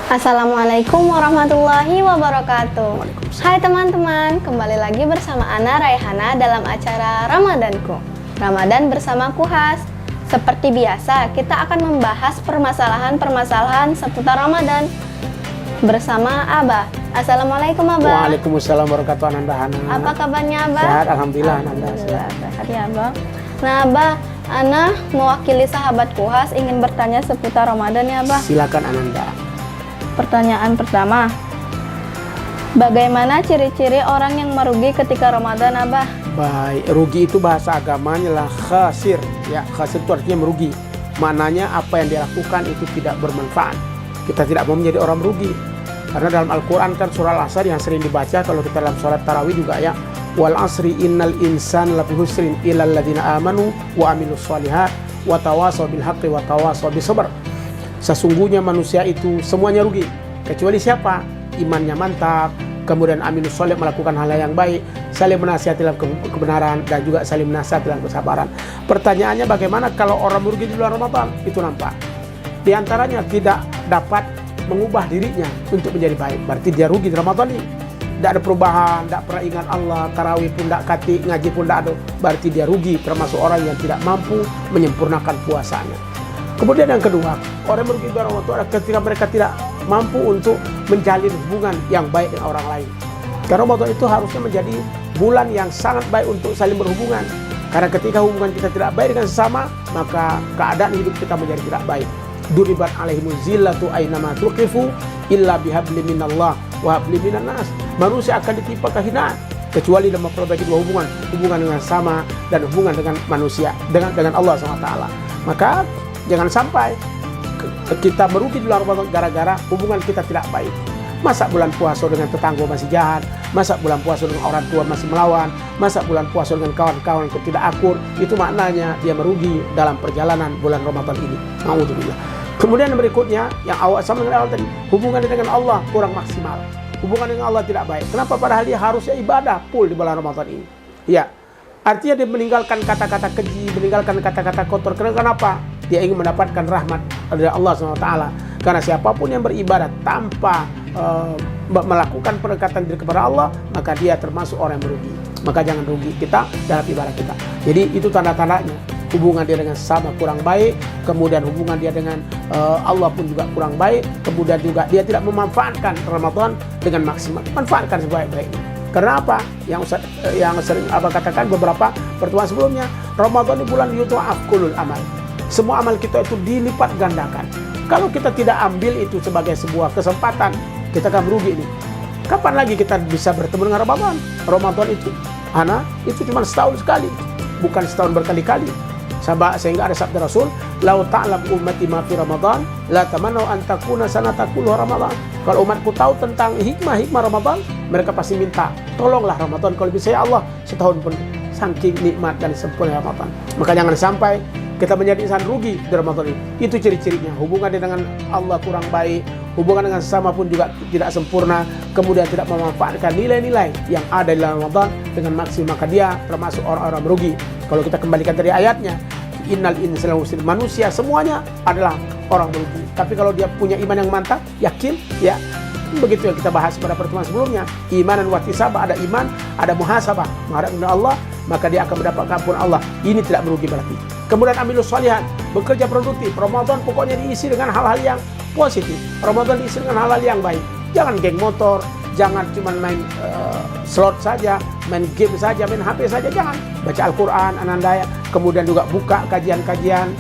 Assalamualaikum warahmatullahi wabarakatuh. Hai teman-teman, kembali lagi bersama Ana Raihana dalam acara Ramadanku. Ramadan bersama Kuhas. Seperti biasa, kita akan membahas permasalahan-permasalahan seputar Ramadan bersama Abah. Assalamualaikum Abah. Waalaikumsalam warahmatullahi wabarakatuh. Apa kabarnya Abah? Sehat, alhamdulillah. Alhamdulillah, sehat ya Abah. Nah Abah, Ana mewakili sahabat Kuhas ingin bertanya seputar Ramadan ya Abah. Silakan Ananda. Pertanyaan pertama, bagaimana ciri-ciri orang yang merugi ketika Ramadan, Abah? Baik, rugi itu bahasa agamanya lah khasir. Ya, khasir itu artinya merugi. Maknanya apa yang dia lakukan itu tidak bermanfaat. Kita tidak mau menjadi orang merugi. Karena dalam Al-Quran kan surah Al-Asr yang sering dibaca kalau kita dalam sholat tarawih juga ya. Wal asri innal insan lafi husrin illal ladzina amanu wa amilus shalihat wa tawasaw bil haqqi wa tawasaw bis sabr. Sesungguhnya manusia itu semuanya rugi, kecuali siapa? Imannya mantap, kemudian aminus sholih melakukan hal yang baik, saling menasihati dalam kebenaran, dan juga saling menasihati dalam kesabaran. Pertanyaannya bagaimana kalau orang merugi di bulan Ramadan? Itu nampak. Di antaranya tidak dapat mengubah dirinya untuk menjadi baik. Berarti dia rugi di Ramadan ini. Tidak ada perubahan, tidak pernah ingat Allah, tarawih pun tidak kati, ngaji pun tidak ada. Berarti dia rugi, termasuk orang yang tidak mampu menyempurnakan puasanya. Kemudian yang kedua, orang merugi di Ramadan ketika mereka tidak mampu untuk menjalin hubungan yang baik dengan orang lain. Karena Ramadan itu harusnya menjadi bulan yang sangat baik untuk saling berhubungan. Karena ketika hubungan kita tidak baik dengan sesama, maka keadaan hidup kita menjadi tidak baik. Duribat alaihimuz zillatu ainama tuqifu illa bihabli minallah wa habli minan nas. Manusia akan ditimpa kehinaan kecuali dalam memperbaiki dua hubungan dengan sama dan hubungan dengan manusia, dengan Allah SWT. Maka jangan sampai kita merugi di bulan Ramadan gara-gara hubungan kita tidak baik. Masa bulan puasa dengan tetangga masih jahat, masa bulan puasa dengan orang tua masih melawan, masa bulan puasa dengan kawan-kawan tidak akur, itu maknanya dia merugi dalam perjalanan bulan Ramadan ini. Alhamdulillah. Kemudian yang berikutnya, yang awal sama dengan awal tadi, hubungan dengan Allah kurang maksimal. Hubungan dengan Allah tidak baik. Kenapa? Padahal dia harusnya ibadah full di bulan Ramadan ini. Ya, artinya dia meninggalkan kata-kata keji, meninggalkan kata-kata kotor. Kenapa? Dia ingin mendapatkan rahmat dari Allah SWT. Karena siapapun yang beribadah tanpa melakukan pendekatan diri kepada Allah, maka dia termasuk orang yang merugi. Maka jangan rugi kita dalam ibadah kita. Jadi itu tanda-tandanya. Hubungan dia dengan sesama kurang baik, kemudian hubungan dia dengan Allah pun juga kurang baik, kemudian juga dia tidak memanfaatkan Ramadan dengan maksimal. Manfaatkan sebaik-baiknya. Karena apa? Yang sering Abah katakan beberapa pertemuan sebelumnya, Ramadan di bulan yudha'af kulul amal. Semua amal kita itu dilipat gandakan. Kalau kita tidak ambil itu sebagai sebuah kesempatan, kita akan merugi ini. Kapan lagi kita bisa bertemu dengan Ramadan? Ramadan itu, itu cuma setahun sekali, bukan setahun berkali-kali. Sehingga ada sabda Rasul, "Lau ta'lam ummati ma fi Ramadan, la tamannau an takuna sanata kulluha Ramadan." Kalau umatku tahu tentang hikmah Ramadan, mereka pasti minta, tolonglah Ramadan kalau bisa ya Allah setahun pun. Saking nikmat dan sempurna Ramadan. Maka jangan sampai kita menjadi insan rugi di Ramadan ini. Itu ciri-cirinya. Hubungan dengan Allah kurang baik, hubungan dengan sesama pun juga tidak sempurna, kemudian tidak memanfaatkan nilai-nilai yang ada di dalam Ramadan dengan maksimal, maka dia termasuk orang-orang merugi. Kalau kita kembalikan dari ayatnya, innal insana lafi manusia semuanya adalah orang merugi. Tapi kalau dia punya iman yang mantap, yakin, ya begitu yang kita bahas pada pertemuan sebelumnya, iman dan wahtisabah, ada iman, ada muhasabah, menghadap kepada Allah, maka dia akan mendapat ampunan Allah. Ini tidak merugi berarti. Kemudian amilus sholihat, bekerja produktif. Ramadan pokoknya diisi dengan hal-hal yang positif. Ramadan diisi dengan hal-hal yang baik. Jangan geng motor, jangan cuma main slot saja, main game saja, main HP saja, jangan. Baca Al-Quran, anandaya, kemudian juga buka kajian-kajian.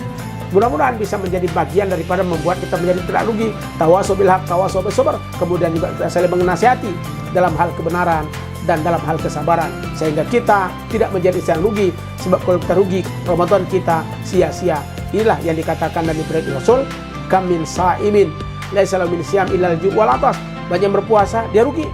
Mudah-mudahan bisa menjadi bagian daripada membuat kita menjadi tidak rugi. Tawasaw bil haq, tawasaw bis sabr. Kemudian juga saling menasihati dalam hal kebenaran dan dalam hal kesabaran, sehingga kita tidak menjadi yang rugi. Sebab kalau kita rugi, Ramadan kita sia-sia. Inilah yang dikatakan dan diberi Rasul, kamin sa'imin laisa lahu min siyam illal ju' wal atas. Banyak yang berpuasa dia rugi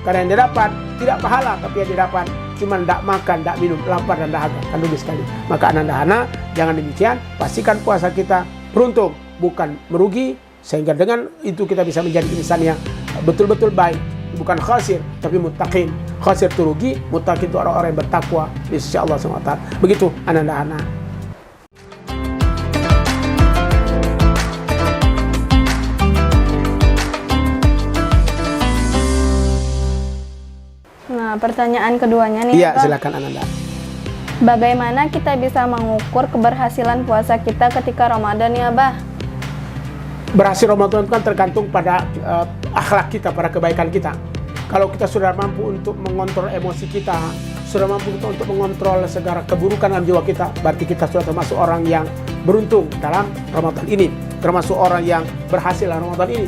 karena yang dia dapat tidak pahala, tapi yang dia dapat cuma tidak makan, tidak minum, lapar dan dahaga, kan rugi sekali. Maka ananda-ana jangan demikian, pastikan puasa kita beruntung bukan merugi, sehingga dengan itu kita bisa menjadi insan yang betul-betul baik. Bukan khasir, tapi muttaqin. Khasir itu rugi, muttaqin itu orang-orang yang bertakwa di sisi Allah SWT. Begitu ananda-ana. Nah, pertanyaan keduanya nih, Iya, Abah. silakan Ananda. Bagaimana kita bisa mengukur keberhasilan puasa kita ketika Ramadan ya, Abah? Berhasil Ramadan kan tergantung pada akhlak kita, pada kebaikan kita. Kalau kita sudah mampu untuk mengontrol emosi kita, sudah mampu untuk mengontrol segala keburukan dalam jiwa kita, berarti kita sudah termasuk orang yang beruntung dalam Ramadan ini, termasuk orang yang berhasil dalam Ramadan ini.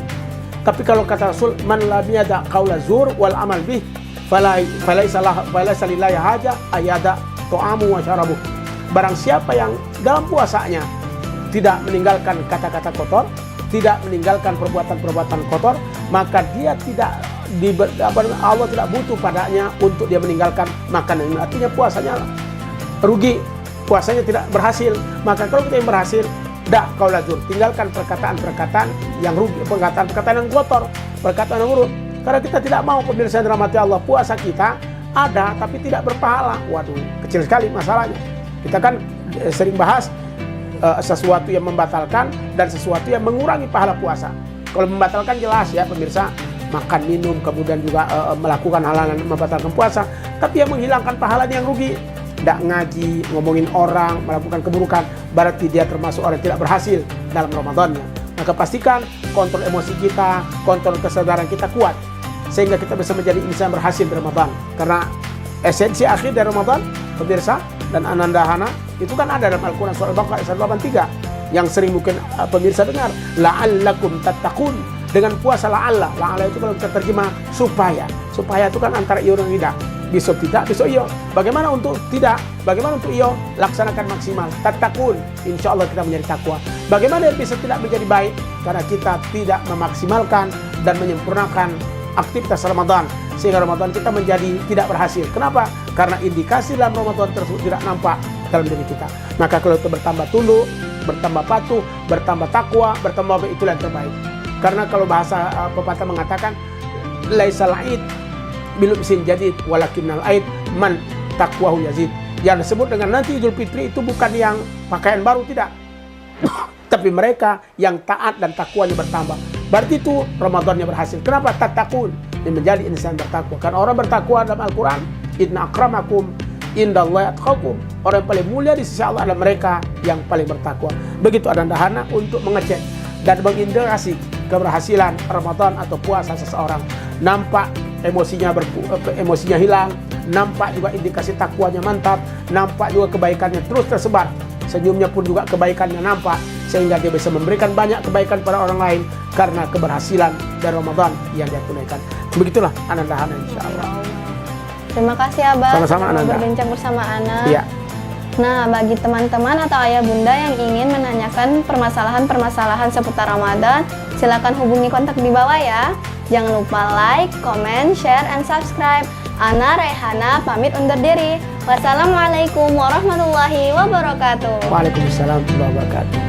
Tapi kalau kata Rasul, man lam yada qaula zur wal amal bih falaisa lillahi haja ayada ta'amu wa syarabu. Barang siapa yang dalam puasanya tidak meninggalkan kata-kata kotor, tidak meninggalkan perbuatan-perbuatan kotor, maka dia tidak Allah tidak butuh padanya untuk dia meninggalkan makanan. Artinya puasanya rugi, puasanya tidak berhasil. Maka kalau kita yang berhasil, dak qaula zur, tinggalkan perkataan-perkataan yang rugi, perkataan-perkataan yang kotor, perkataan yang buruk. Karena kita tidak mau, pemirsa yang dirahmati Allah, puasa kita ada tapi tidak berpahala. Waduh, kecil sekali masalahnya. Kita kan sering bahas sesuatu yang membatalkan dan sesuatu yang mengurangi pahala puasa. Kalau membatalkan jelas ya pemirsa, makan minum, kemudian juga melakukan hal-hal yang membatalkan puasa. Tapi yang menghilangkan pahalanya yang rugi, tidak ngaji, ngomongin orang, melakukan keburukan, berarti dia termasuk orang yang tidak berhasil dalam Ramadannya. Maka pastikan kontrol emosi kita, kontrol kesadaran kita kuat, sehingga kita bisa menjadi insan berhasil di Ramadan. Karena esensi akhir dari Ramadan, pemirsa dan Ananda Hana, itu kan ada dalam Al-Quran surah Al-Baqarah ayat 83 yang sering mungkin pemirsa dengar, la'allakum tattaqun. Dengan puasa la'alla itu kalau kita terjemah supaya itu kan antara iyo dan tidak, besok tidak, besok iyo. Bagaimana untuk tidak? Bagaimana untuk iyo? Laksanakan maksimal, tattaqun, insya Allah kita menjadi takwa. Bagaimana bisa tidak menjadi baik? Karena kita tidak memaksimalkan dan menyempurnakan aktivitas Ramadan, sehingga Ramadan kita menjadi tidak berhasil. Kenapa? Karena indikasi dalam Ramadan tersebut tidak nampak dalam diri kita. Maka kalau itu bertambah tunduk, bertambah patuh, bertambah takwa, bertambah baik, itulah yang terbaik. Karena kalau bahasa pepatah mengatakan laisal aid bil sin jadid walakinnal aid man taqwahu yazid. Yang disebut dengan nanti Idul Fitri itu bukan yang pakaian baru, tidak. Tapi mereka yang taat dan takwanya bertambah. Berarti itu Ramadannya berhasil. Kenapa? Tattaqun, yang menjadi insan bertakwa. Karena orang bertakwa dalam Al-Quran, inna akramakum indallahi atqakum. Orang yang paling mulia di sisi Allah adalah mereka yang paling bertakwa. Begitu Ananda Hana untuk mengecek dan mengindikasi keberhasilan Ramadan atau puasa seseorang. Nampak emosinya hilang, nampak juga indikasi takwanya mantap, nampak juga kebaikannya terus tersebar, senyumnya pun juga kebaikannya nampak, sehingga dia bisa memberikan banyak kebaikan pada orang lain karena keberhasilan dari Ramadan yang dia tunaikan. Begitulah Ananda Hana, insya Allah. Terima kasih Abah. Sama-sama Ananda. Berbincang bersama Ana. Iya. Nah, bagi teman-teman atau ayah bunda yang ingin menanyakan permasalahan-permasalahan seputar Ramadan, silakan hubungi kontak di bawah ya. Jangan lupa like, comment, share, and subscribe. Ana Raihana pamit undur diri. Wassalamualaikum warahmatullahi wabarakatuh. Waalaikumsalam warahmatullahi wabarakatuh.